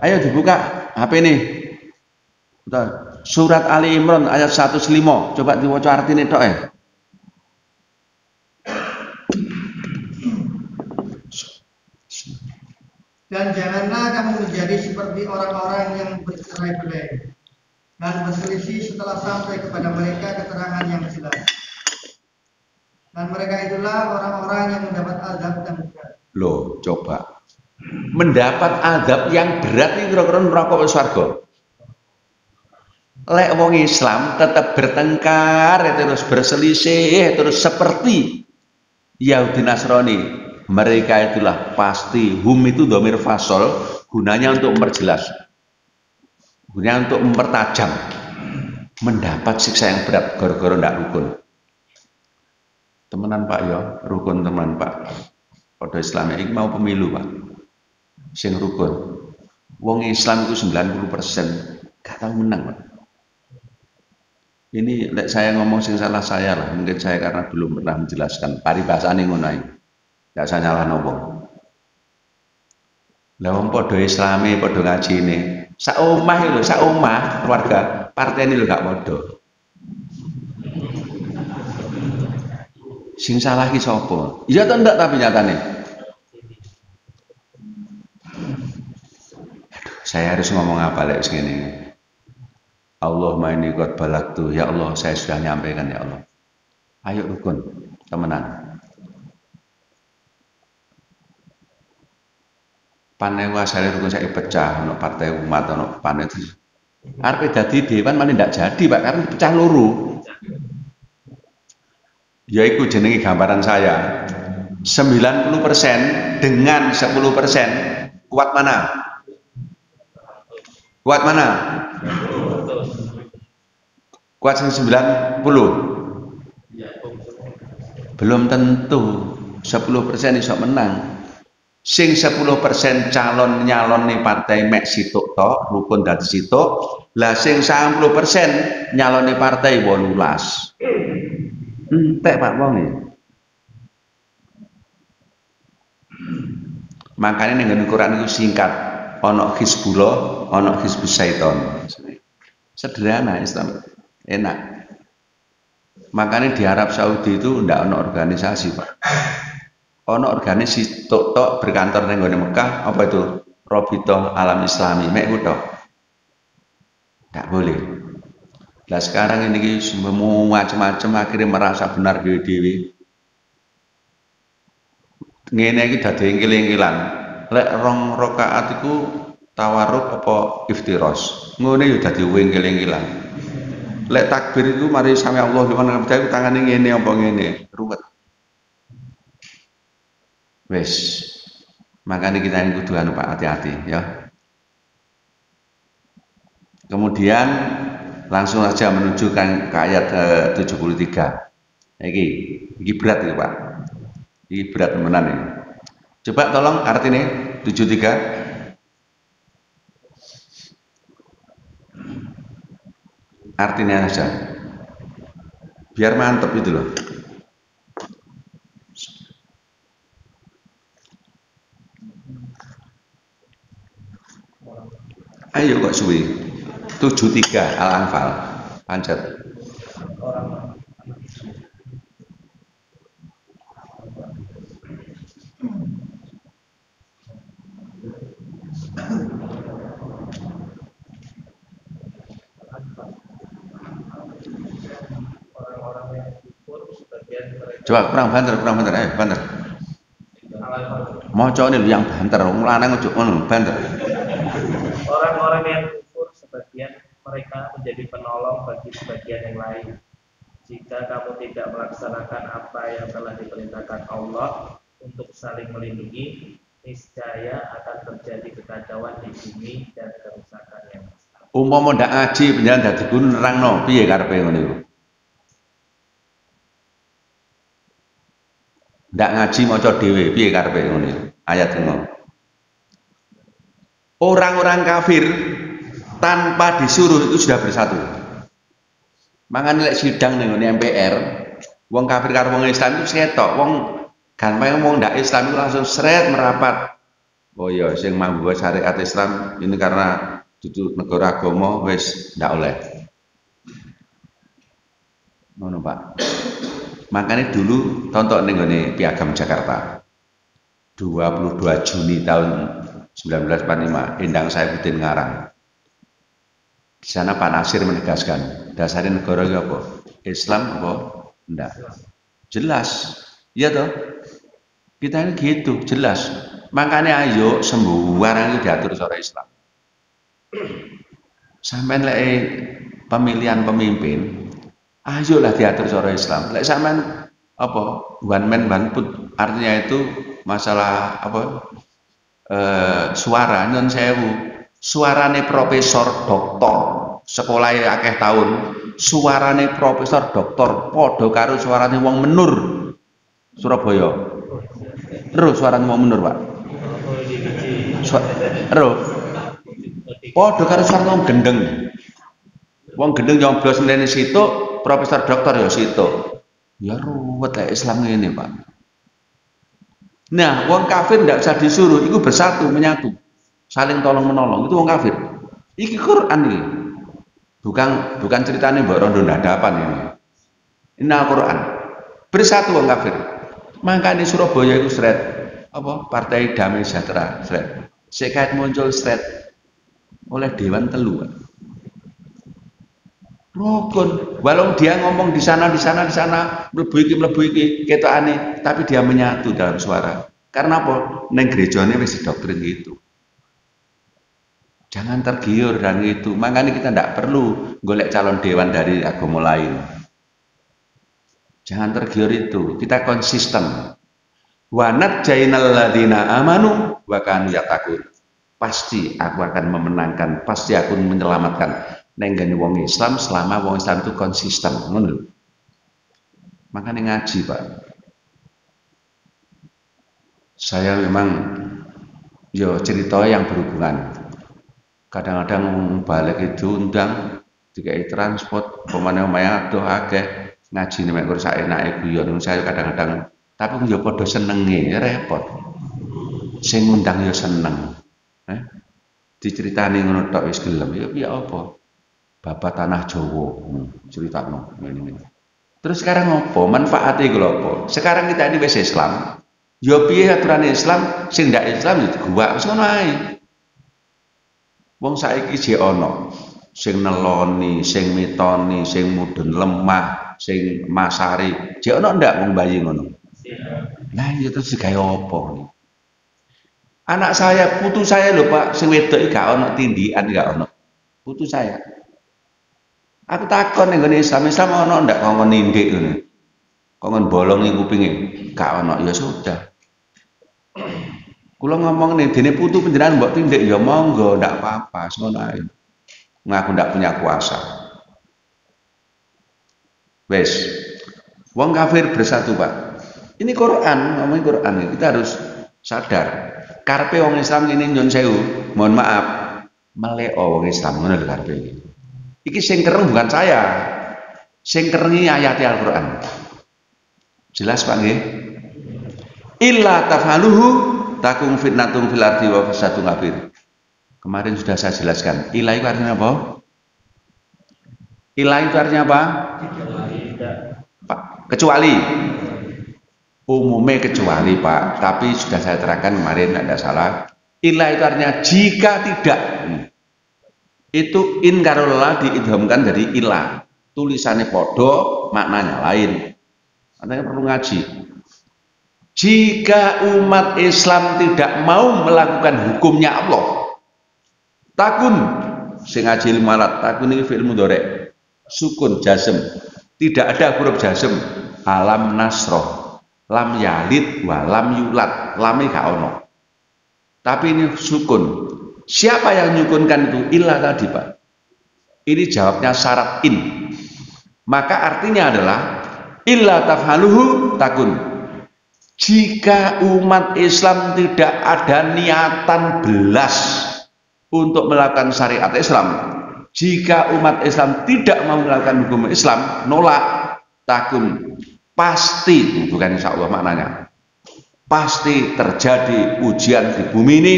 Ayo dibuka HP nih. Surat Ali Imran ayat 105. Coba diwaca artine tok ya. Dan janganlah kamu menjadi seperti orang-orang yang bercerai-berai dan berselisih setelah sampai kepada mereka keterangan yang jelas. Dan mereka itulah orang-orang yang mendapat azab yang berat. Loh, coba. Mendapat azab yang berat ini kira-kira neraka apa swarga? Lek wong Islam tetap bertengkar, terus berselisih, terus seperti Yahudi Nasrani. Mereka itulah pasti hum itu dhamir fasol, gunanya untuk memperjelas, gunanya untuk mempertajam, mendapat siksa yang berat gara-gara ndak rukun. Temenan Pak ya, rukun teman Pak. Pada Islam ini mau pemilu Pak, sing rukun. Wong Islam itu 90% gak tahu menang Pak. Ini saya ngomong sing salah saya lah, mungkin saya karena belum pernah menjelaskan paribasane ngono ae. Gak usah nyalahno wong. Lah wong padha Islame, padha ngajine. Sak omah lho, sak omah keluarga partai ini lho gak padha. Sing salah ki sapa? Iya atau enggak tapi nyatane? Aduh, saya harus ngomong apa lek wis ngene. Allahumma inni qad balagtu, ya Allah saya sudah nyampaikan ya Allah. Ayo rukun, temenan. Panen wasale rukun saya pecah, ono partai umat, ono panen itu. Arep dadi dewan malah ndak jadi Pak karena pecah loro. Yaiku jenenge gambaran saya. 90% dengan 10% kuat mana? Kuat mana? Kuat sing 90? Belum tentu 10% iso menang. Sing 10% calon nyalon nih partai mek situk tok, rukun dadi situk. Lah sing 90% nyalon nih partai 18. Entek Pak wong iki. Makanya ning Quran itu singkat, ana Hizbullah, ana Hizbus Syaiton. Sederhana Islam, enak. Makanya di Arab Saudi itu ndak ana organisasi, Pak. Ana organisasi tok berkantor ning Mekah, apa itu? Rabithah Alam Islami, mek ku tok. Ndak boleh. Nah sekarang ini semua macam-macam akhirnya merasa benar dewi-dewi. Ngene iki dadi engkil-engkilan. Lek rong rakaat iku tawarruk apa iftiros. Ngene yo dadi engkil-engkilan. Lek takbir iku mari sami Allah liman hamidah iku tangane ngene apa ngene, ruwet. Wis. Makanya kita ini kudu anu Pak hati-hati ya. Kemudian langsung saja menuju ke ayat 73. Iki berat ya Pak. Ini berat temenan ini. Coba tolong artinya 73. Artinya saja. Biar mantep itu loh. Ayo kok suwi. 73 Al-Anfal. Pancet. Coba kurang banter, ayo banter. Mau coba nih yang banter, lanang ojo ngono banter. Orang-orang yang kufur sebagian mereka menjadi penolong bagi sebagian yang lain. Jika kamu tidak melaksanakan apa yang telah diperintahkan Allah untuk saling melindungi, niscaya akan terjadi kekacauan di bumi dan kerusakan yang besar. Umpama ndak ngaji penjalan dadi guru nerangno piye karepe ngono iku? Ndak ngaji maca dhewe piye karepe ngono iku? Ayat ngono. Orang-orang kafir tanpa disuruh itu sudah bersatu. Makanya lek sidang ning MPR, wong kafir karo wong Islam itu setok, wong gampang wong ndak Islam itu langsung seret merapat. Oh iya, sing mambu syariat Islam ini karena duduk negara agama wis ndak oleh. Ngono Pak. Makanya dulu tonton ning ngene Piagam Jakarta. 22 Juni tahun 1945, Endang Saifuddin ngarang. Di sana Pak Nasir menegaskan, dasarnya negara itu apa? Islam apa? Enggak. Jelas. Iya toh? Kita ini gitu, jelas. Makanya ayo sembarang itu diatur secara Islam. Sampai lek pemilihan pemimpin, ayolah diatur secara Islam. Lek sampean apa? One man one vote, artinya itu masalah apa? Suara nyon sewu. Suarane profesor doktor sekolah akeh tahun, suarane profesor doktor padha karo suarane wong menur Surabaya. Terus suarane wong menur, Pak. Terus padha karo suarane wong gendeng. Wong gendeng nyoblos nene situ, profesor doktor ya situ. Ya ruwet lek Islam ngene, Pak. Nah, wong kafir ndak usah disuruh, itu bersatu, menyatu. Saling tolong menolong, itu wong kafir. Iki Quran iki. Bukan ceritanya Mbak Rondo dadapan ini. Ini Al-Quran. Bersatu wong kafir. Makanya Surabaya itu seret apa? Partai Damai Sejahtera seret. Sekait muncul seret oleh Dewan Telu. Rukun. Walau dia ngomong di sana, mlebu iki, ketokane, tapi dia menyatu dalam suara. Karena apa? Neng gerejane wis doktrin gitu. Jangan tergiur dan itu. Makanya kita tidak perlu golek calon dewan dari agama lain. Jangan tergiur itu. Kita konsisten. Wa najjainal ladzina amanu wa kanu yattaqun. Pasti aku akan memenangkan, pasti aku menyelamatkan nenggane wong Islam selama wong Islam itu konsisten. Ngono. Makanya ngaji, Pak. Saya memang cerita yang berhubungan. Kadang-kadang balik itu undang dikai transport pemane omahe aduh akeh ngaji nek kok sak enake guyon saya kadang-kadang tapi yo padha senenge repot sing ngundang yo seneng diceritani ngono tok wis gelem ya piye apa babat tanah Jawa critakno ngene terus sekarang apa manfaate iku lho apa sekarang kita ini wis Islam yo piye aturan Islam sing ndak Islam yo gua wis ngono ae. Wong saiki jek ana sing neloni, sing mitoni, sing mudun lemah, sing masari. Jek ana ndak wong bayi ngono? Nah, iya terus digawe apa? Anak saya, putu saya lho Pak, sing wedok iki gak ana tindikan gak ana. Putu saya. Aku takon ning ngene Islam ana ndak kongkon nindik ngono. Kongkon bolongi kupinge, gak ana. Ya sudah. Kula ngomong nih, dene putu penjenengan mbok tindik ya monggo, ndak apa-apa, ngono ae. Ngaku ndak punya kuasa. Wes, wong kafir bersatu Pak. Ini Quran, ngomongin Quran ini. Kita harus sadar. Karpe wong Islam ini nyun sewu, mohon maaf, meleo wong Islam ngono lho karpe iki. Iki sing kereng bukan saya. Sing kerengi ayat Al-Qur'an. Jelas Pak nggih? Illa tafaluhu takum fitnatum fil ardi wa fasadun kabir. Kemarin sudah saya jelaskan. Illa itu artinya apa? Illa itu artinya apa? Pak, kecuali. Umumnya kecuali Pak, tapi sudah saya terangkan kemarin, tidak salah. Illa itu artinya jika tidak. Itu in karola diidhamkan dari illa. Tulisannya podo, maknanya lain. Maknanya perlu ngaji. Jika umat Islam tidak mau melakukan hukumnya Allah, takun sing ngaji limalat, takun ini fi'il mudhari', sukun jazm, tidak ada huruf jazm, alam nasroh, lam yalid wa lam yulat, lamnya gak ono. Tapi ini sukun. Siapa yang nyukunkan itu? Illa tadi Pak. Ini jawabnya syarat in. Maka artinya adalah illa tafhaluhu takun. Jika umat Islam tidak ada niatan belas untuk melakukan syariat Islam, jika umat Islam tidak mau melakukan hukum Islam, nolak, takun, pasti, bukan insya Allah maknanya, pasti terjadi ujian di bumi ini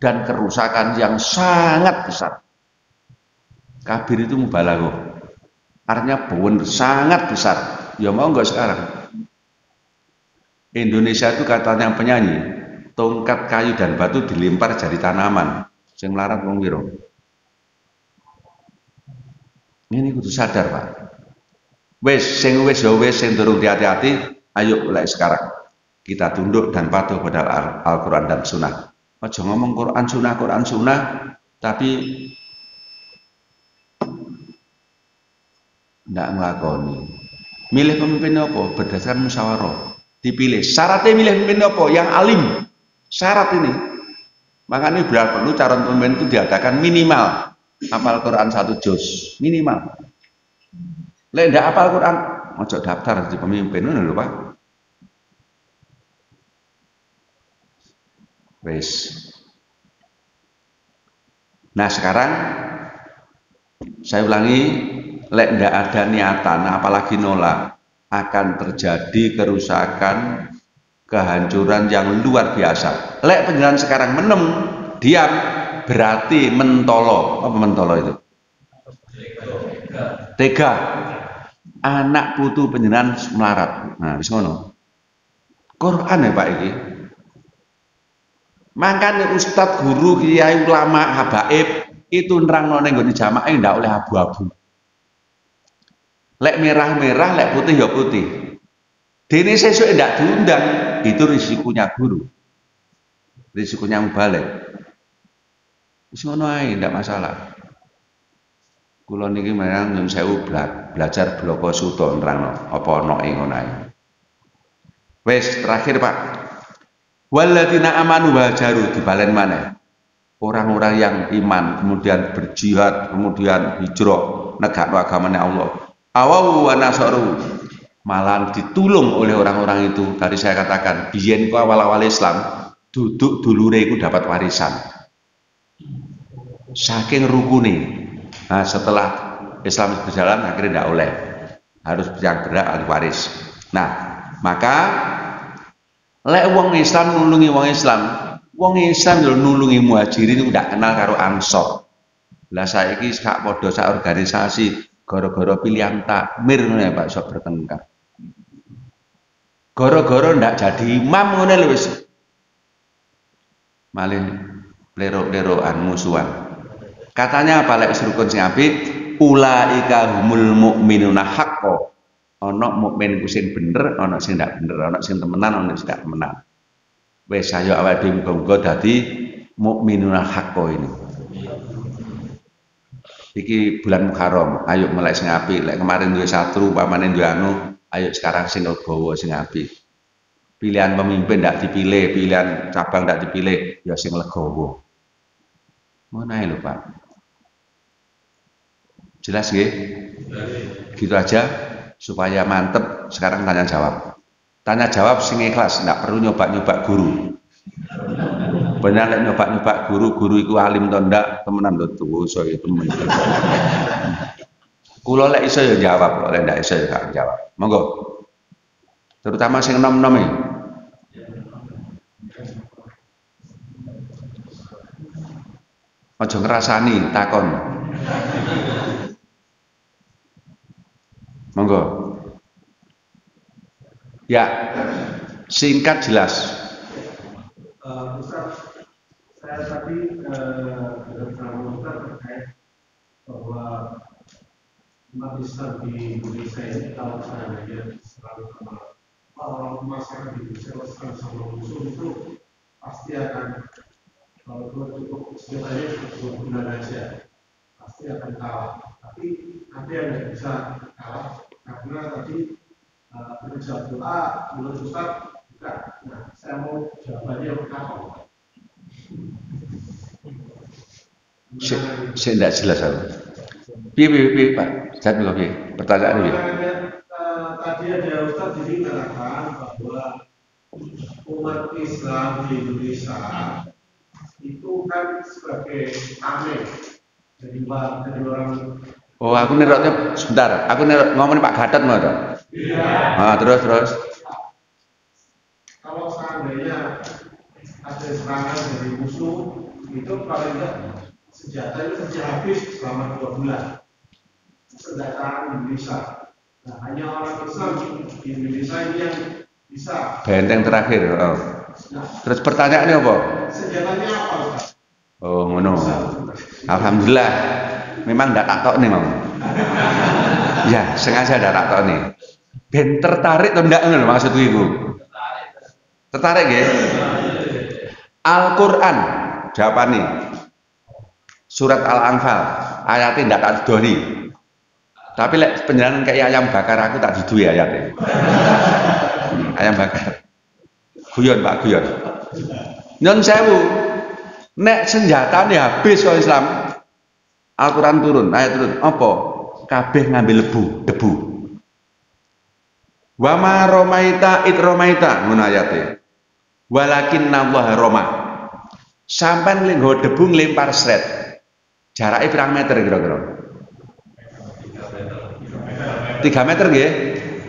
dan kerusakan yang sangat besar. Kabir itu mubalaghah, artinya bener sangat besar. Ya mau enggak sekarang? Indonesia itu katanya penyanyi, tongkat kayu dan batu dilempar jadi tanaman. Sing melarat wong wiro. Ini kudu sadar Pak. Wes, sing wes ya wes, sing durung hati-hati, ayo mulai sekarang kita tunduk dan patuh pada Al-Quran dan Sunnah. Aja ngomong Quran Sunnah, tapi tidak ngelakoni. Milih pemimpin apa? Berdasarkan musyawarah. Dipilih. Syaratnya milih pemimpin apa? Yang alim. Syarat ini. Makanya benar perlu calon pemimpin itu diadakan minimal hafal Quran 1 juz. Minimal. Lek ndak hafal Quran, ojo daftar di pemimpin ngono lho Pak. Wes. Nah sekarang saya ulangi, lek ndak ada niatan, apalagi nolak, akan terjadi kerusakan, kehancuran yang luar biasa. Lek penjelasan sekarang menem, diam, berarti mentolo. Apa mentolo itu? Tega. Anak putu penjenengan melarat. Nah, wis ngono. Quran ya Pak iki. Makanya ustadz, guru, kiai, ulama, habaib itu nerangno ning nggone jamaah ndak oleh abu-abu. Lek merah-merah, lek putih ya putih. Dene sesuk ndak diundang, itu risikonya guru. Risikonya mubalik. Wis ngono ae, ndak masalah. Kula niki memang nyun sewu belajar bloko suto nerangno apa ana ing ngono ae. Wis terakhir Pak. Walladzina amanu wa hajaru dibalen maneh. Orang-orang yang iman kemudian berjihad, kemudian hijrah negakno agamane Allah. Awau wa nasaru, malah ditulung oleh orang-orang itu. Tadi saya katakan biyen ku awal-awal Islam duduk dulure iku dapat warisan saking rukune. Nah setelah Islam berjalan akhirnya tidak oleh, harus yang berat ahli waris. Nah maka lek wong Islam nulungi wong Islam lho nulungi muhajirin itu tidak kenal karo ansor. Lah saiki sak padha sak organisasi gara-gara pilihan takmir ngono ya Pak sok bertengkar. Gara-gara ndak jadi imam ngono lho wis. Malih lero-leroan musuhan. Katanya apa lek rukun sing apik? Ulaika humul mukminuna haqqo. Ana mukmin ku sing bener, ana sing ndak bener, ana sing temenan, ana sing ndak temenan. Wis ayo awake dhewe muga dadi mukminuna haqqo ini. Iki bulan Muharram, ayo mulai sing apik. Lek kemarin duwe satru, pamane duwe anu, ayo sekarang sing gawa sing apik. Pilihan pemimpin ndak dipilih, pilihan cabang ndak dipilih, ya sing legowo. Ngono ae lho Pak. Jelas nggih? Gitu aja. supaya mantep. Sekarang tanya jawab. Tanya jawab sing ikhlas, nggak perlu nyoba-nyoba guru. Benar lek nyoba-nyoba guru iku alim to ndak, temenan lho dosa itu temen. Kula lek iso ya jawab, lek ndak iso ya gak jawab. Monggo. Terutama sing nom-nom iki. Aja ngrasani takon. Monggo. Ya, singkat jelas. Ustaz, saya tadi dalam Ustaz terkait bahwa umat Islam di Indonesia ini kalau seandainya selalu sama orang masyarakat di Indonesia selalu sama musuh itu pasti akan kalau cukup senjatanya cukup bulan aja pasti akan kalah. Tapi ada yang nggak bisa kalah karena tadi berjawab doa menurut Ustaz bukan. Nah, saya mau jawabannya apa? Saya tidak jelas aku. Piye Pak? Saya piye? Pertanyaan piye? Tadi ada Ustaz jadi mengatakan bahwa umat Islam di Indonesia itu kan sebagai tameng dari orang. Oh, aku neroknya sebentar. Aku nerok ngomongin Pak Gatot mau toh? Iya. Ah, terus. Kalau seandainya ada serangan dari musuh, itu paling tidak senjata itu saja habis selama 2 bulan. Senjata Indonesia. Nah, hanya orang Islam di Indonesia ini yang bisa. Benteng terakhir. Oh. Nah, terus pertanyaannya apa? senjatanya apa, Ustaz? Oh, ngono. Alhamdulillah. Memang ndak takok nih, Mam. Ya, sengaja ndak takok nih. Ben tertarik to ndak ngono maksudku iku. Tertarik nggih? Al-Qur'an jawabane. Surat Al-Anfal ayatnya ndak tak didoni. Tapi lek penjelasan kayak ayam bakar aku tak didui ayatnya. Ayam bakar. Guyon Pak, guyon. Nyon sewu. Nek senjatane habis kok Islam. Al-Quran turun, ayat turun. Apa? Kabeh ngambil debu. Wa ma romaita id romaita ngono ayate. Walakinna Allah roma. Sampai nggo debu nglempar sret. Jarake pirang meter kira-kira? 3 meter nggih.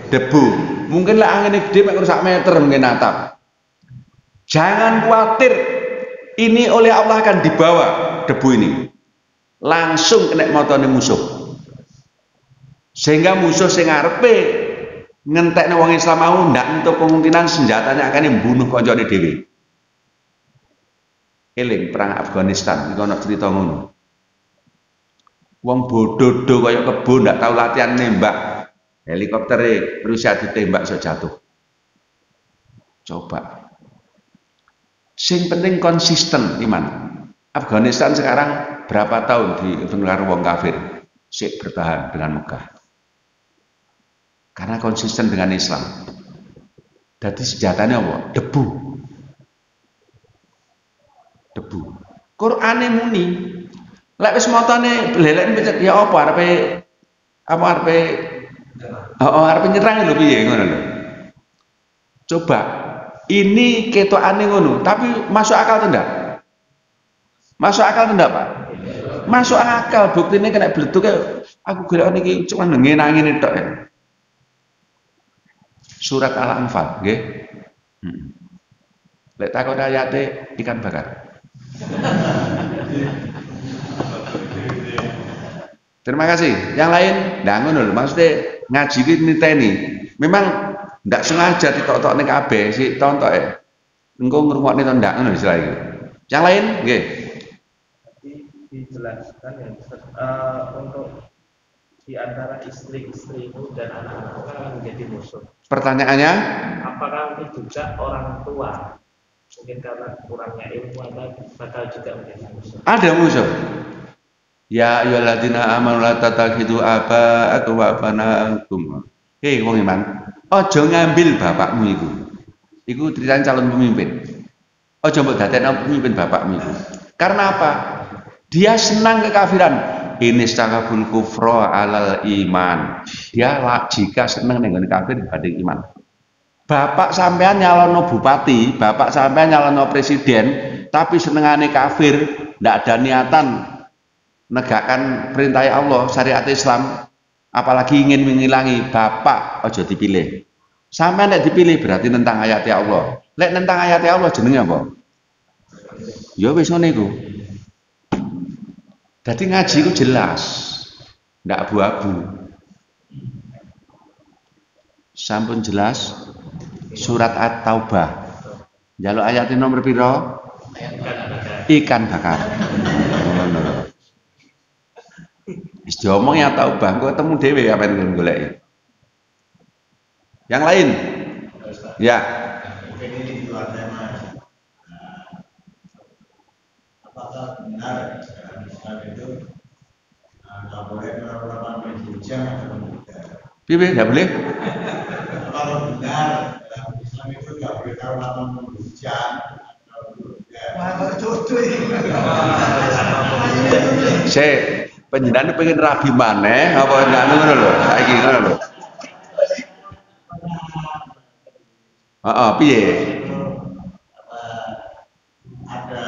Debu. Mungkin lah angin gede mek rusak meter mungkin atap. Jangan khawatir. Ini oleh Allah akan dibawa debu ini. Langsung kena motone musuh. Sehingga musuh sing ngarepe ngentekne wong Islam mau ndak entuk kemungkinan senjatanya akan membunuh kancane dhewe. Eling perang Afghanistan iku ana cerita ngono. Wong bodoh-bodoh kaya kebo ndak tahu latihan nembak. Helikoptere Rusia ditembak iso jatuh. Coba. Sing penting konsisten iman. Afghanistan sekarang berapa tahun dipengaruhi wong kafir, sik bertahan dengan megah. Karena konsisten dengan Islam. Jadi senjatanya apa? Debu. Qur'ane muni. Lek wis motone lelek ya apa arepe nyerang lho piye ngono lho. Coba ini ketokane ngono, tapi masuk akal atau enggak? Masuk akal enggak, Pak? Masuk akal, buktine kena bleduk aku golek niki cuma ngenangin tok ya. Surat Al-Anfal, nggih. Lek takon ayate ikan bakar. Terima kasih. Yang lain, ndak ngono lho, maksudnya ngaji iki niteni. Memang ndak sengaja ditok-tokne kabeh, sik tontok ya. Engko ngrungokne to ndak ngono istilah iki. Yang lain, nggih. Dijelaskan ya untuk di antara istri-istrimu dan anak-anak akan menjadi musuh. Pertanyaannya, apakah juga orang tua mungkin karena kurangnya ilmu bakal juga menjadi musuh? Ada musuh. Ya ayyuhalladzina amanu la tatakhidu aba'akum wa abna'akum. Hei wong iman, aja ngambil bapakmu iku. Iku ceritanya calon pemimpin. Aja mbok dadekno pemimpin bapakmu iku. Karena apa? Dia senang kekafiran. Inistaghabul kufra alal iman. Dia jika seneng ning kafir dibanding iman. Bapak sampean nyalono bupati, bapak sampean nyalono presiden, tapi senengane kafir, ndak ada niatan negakkan perintah Allah, syariat Islam, apalagi ingin menghilangi, bapak aja dipilih. Sampean nek dipilih berarti tentang ayat Allah. Lek tentang ayat Allah jenenge apa? Ya wis ngene iku. Dadi ngaji ku jelas. Ndak abu-abu. Sampun jelas surat At-Taubah. Njaluk ayat nomor pira? Ikan bakar. Wis diomong ya Taubah, kok ketemu dhewe kapan goleki. Yang lain? Ya. Ini itu ada Mas. Apakah benar dalam Islam itu nggak boleh melakukan penjujang atau tidak? Piye nggak boleh? Kalau benar dalam Islam itu nggak boleh melakukan penjujang atau tidak? Wah, jodoh ini. Saya penjenengan pengen rabi maneh apa enggak ngono lho. Saiki ngono lho. Heeh, piye? Ada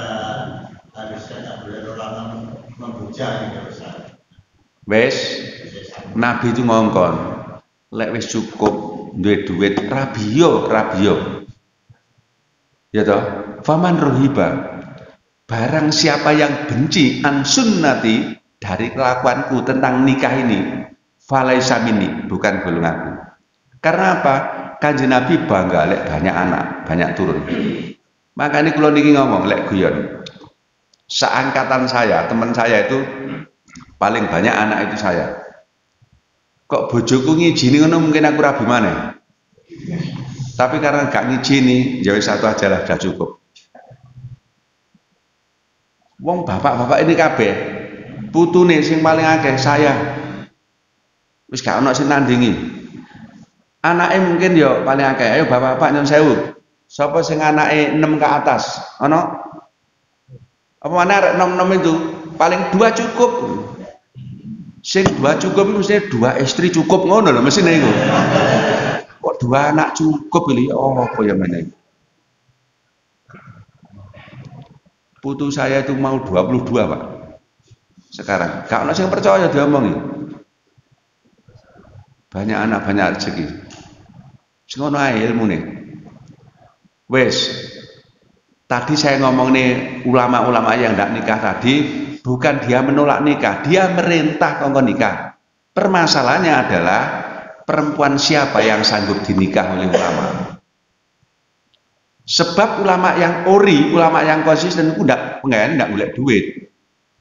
hadisnya nggak boleh orang membujang gitu Ustaz. Wes Nabi itu ngongkon, lek wis cukup duwe duit rabiyo. Ya toh, faman rohiba. Barang siapa yang benci an sunnati dari kelakuanku tentang nikah ini, falaisa minni, bukan golonganku. Karena apa? Kanjeng Nabi bangga lek banyak anak, banyak turun. Makanya kalau niki ngomong lek guyon. Seangkatan saya, teman saya itu paling banyak anak itu saya. Kok bojoku ngijini ngono mungkin aku rabi maneh. Tapi karena gak ngijini, ya wis satu aja lah sudah cukup. Wong bapak-bapak ini kabeh putune sing paling akeh saya. Wis gak ono sing nandingi. Anake mungkin ya paling akeh. Ayo bapak-bapak nyun sewu. Sapa sing anake 6 ke atas? Ono? Apa mana arek 6 itu? Paling 2 cukup. Sing 2 cukup itu mesti 2 istri cukup ngono lho mesti niku. Kok 2 anak cukup iki? Oh, apa ya meneh? Putu saya itu mau 22, Pak. Sekarang, gak ono sing percaya diomongi. Banyak anak, banyak rezeki. Sing ngono ae ilmune. Wes. Tadi saya ngomong nih ulama-ulama yang tidak nikah tadi, bukan dia menolak nikah, dia merintah kongkon nikah. Permasalahannya adalah perempuan siapa yang sanggup dinikah oleh ulama. Sebab ulama yang ori, ulama yang konsisten itu tidak golek duit.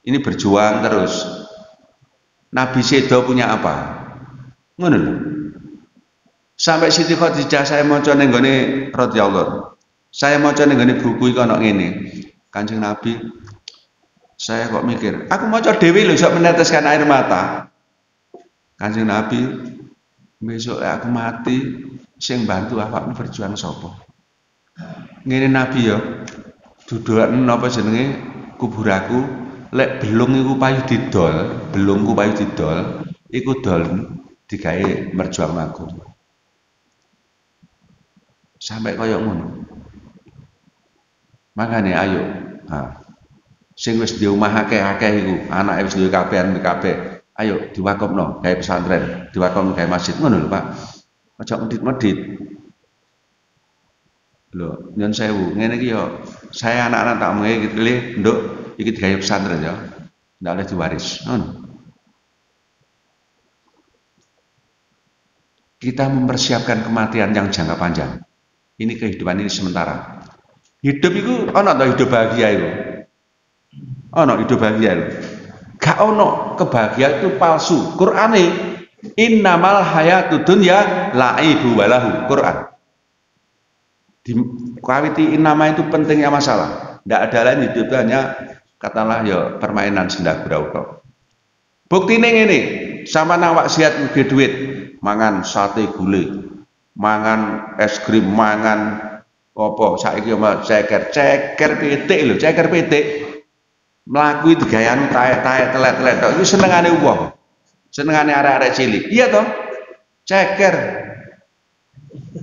Ini berjuang terus. Nabi Sedo punya apa? Ngono lho. Sampai Siti Khadijah saya maca ning gone radhiyallahu. Saya maca ning gone buku iki ana ngene. Kanjeng Nabi saya kok mikir, aku maca dhewe lho sok meneteskan air mata. Kanjeng Nabi, besok aku mati sing bantu awakmu berjuang sapa? Ngene Nabi ya. Dudukan napa jenenge kuburaku lek belung iku payu didol, belungku payu didol, iku dol digawe merjuang aku. Sampai kaya ngono. Makane ayo. Sing wis di omah akeh-akeh iku, anake wis duwe kabeh. Ayo diwakofno gawe pesantren, diwakofno gawe masjid ngono lho, Pak. Aja medit-medit. Lho, nyun sewu, ngene iki yo saya anak-anak tak omongi iki pilih nduk iki digawe pesantren ya. Ndak oleh diwaris. Ngono. Kita mempersiapkan kematian yang jangka panjang. Ini kehidupan ini sementara. Hidup itu ono to hidup bahagia itu. Ono hidup bahagia itu. Gak ono kebahagiaan itu palsu. Qur'ane innamal hayatud dunya laibu walahu. Quran. Di kawiti innama itu pentingnya masalah. Ndak ada lain hidup itu hanya katalah ya permainan senda gurau. Buktine ngene, sama nang wak siat udah duit, mangan sate gule. Mangan es krim, mangan apa saiki ceker pitik lho, ceker pitik. Mlaku itu gayane taek-taek telet-telet tok. Iku senengane wong. Senengane arek-arek cilik. Iya toh? Ceker.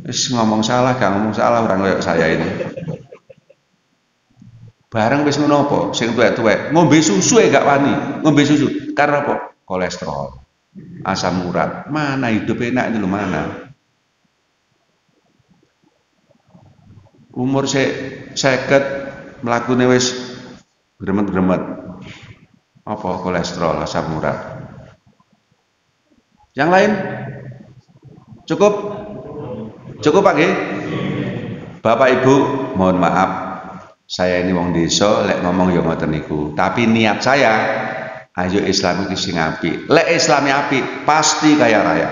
Wis ngomong salah, gak ngomong salah orang kayak saya ini. Bareng wis ngono apa? Sing tuwek-tuwek, ngombe susu gak wani. Ngombe susu. Karena apa? Kolesterol. Asam urat. Mana hidup enak itu lho, mana? Umur 50 mlakune wis gremet-gremet. Apa kolesterol, asam urat. Yang lain? Cukup? Cukup Pak nggih? Bapak Ibu, mohon maaf. Saya ini wong desa, lek ngomong ya ngoten niku. Tapi niat saya, ayo Islam iki sing apik. Lek Islame apik, pasti kaya raya.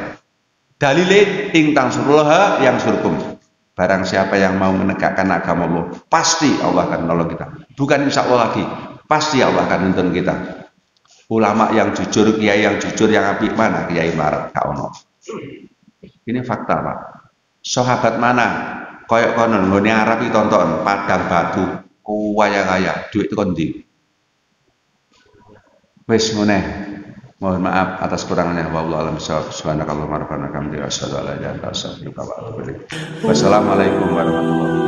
Dalile ing tansurullaha yang surkum. Barang siapa yang mau menegakkan agama Allah, pasti Allah akan menolong kita. Bukan insya Allah lagi, pasti Allah akan nuntun kita. Ulama yang jujur, kiai yang jujur, yang apik mana? Kiai Maret, gak ono. Ini fakta Pak. Sahabat mana? Koyok konon, nggone Arab iki tonton, padang batu, kaya-kaya, duit itu kondi. Wis ngene. Mohon maaf atas kurangannya. Wallahu a'lam bishawab. Subhanakallahumma rabbana hamdika asyhadu an la ilaha illa anta astaghfiruka wa atubu ilaik. Wassalamualaikum warahmatullahi wabarakatuh.